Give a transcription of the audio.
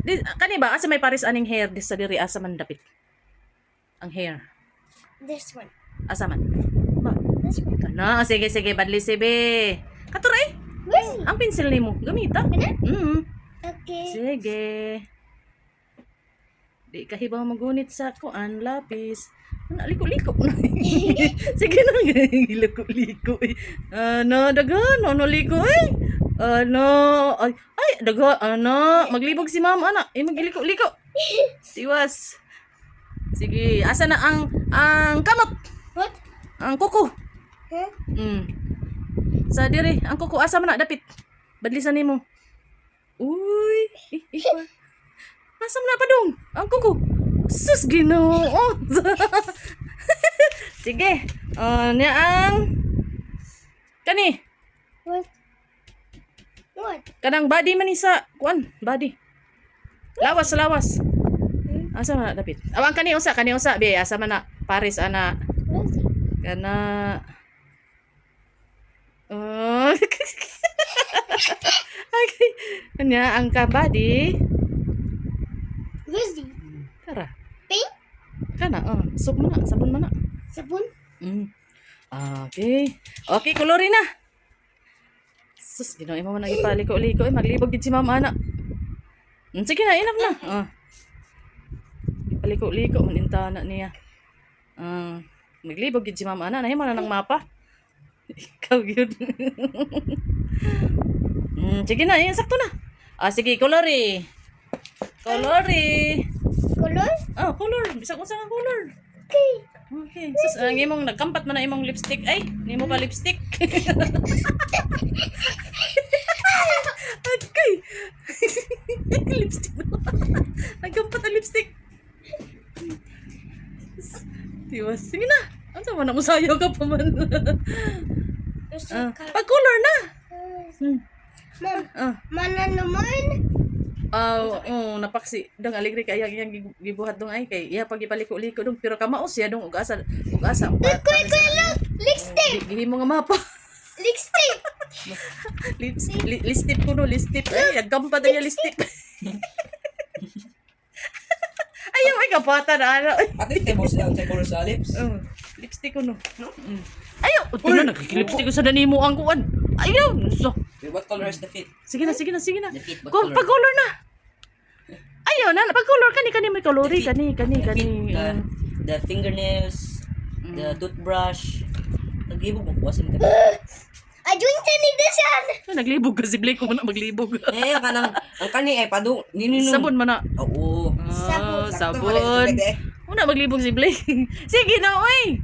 Kani ba asa may pares aning hair di sa diri asa man dapit. Ang hair. This one. Asa man? Ba? This one. Kana, sige sige badli sibe. Katuray. Where's he? Ang pencil nimo, gamita. Okay. Sige. Di ka hibaw magunit sa kuan lapis. Ano, liko-liko na. Sige na, liko-liko eh. Ano, dagan, ano liko eh. Ano, ay, dagan, ano, maglibog si mama, anak. Magliliko-liko. Tiwas. Sige, asa na ang kamot? What? Ang kuko. Huh? Sa diri, ang kuko, asa man na, dapit. Badlisan nimo. Uy, asa man na pa dong? Ang kuko. Sus, Ginoo. Sige. Niya ang kani. What? What? Kanang body man isa. Kuan, body. Lawas. Asa man na dapit? Awang kani usa be. Asa man na Paris ana. Where's he? Kana okay. Kanya ang kabady. Where's he? Tara. Pink? Kana, soap mana, sabon mana. Sabon? Okay. Okay, kolori na. Sus, ginawa mo man ipaliko-liko. Maglibog gid si mama ana. Sige na, enough na. Ipaliko-liko man intana niya. Maglibog gid si mama ana. Nahimo na ng mapa. Ikaw yun. Sige na, sakto na. Sige, kolori. Kolori. Color? Color. Bisag unsa nga color. Okay. Okay. Sus, ang imong nagkampat man na imong lipstick. Ay, nimo pa lipstick. Okay. Lipstick. Nagkampat ang lipstick. Tiwas. Sige na. Ano man ako sayo ka pa man. There's a color. Pag-color na. Mom, mana naman? Napaksi dong aligri kay yang gibuhat dong ay kay iya pag ipaliko-liko dong pero kamaos ya dong ug asa ang Look, lipstick! gihimo nga mapa. Lipstick! Listip ko no, listip. Ay, agkampa na yung listip. Ayaw, ay kapata na ano. Ate, temo siya ang color sa lips. Lipstick ko no. Ayaw, ito na, nakikilipstick ko sa danimo ang kuwan. Ayaw. So, What color is the fit? sige na. The fit, what Kung color? pag-color na. Ayaw na, pag-color kani may colori, The fit. kani. The fingernails, the toothbrush. Naglibog mo kuwasin ka. I don't need this one! Naglibog kasi Blake ko na maglibog. Ang kani ay padu. Sabon man na. Oo. Sabon. Sabon. Una maglibog si Blake. Sige na, oy.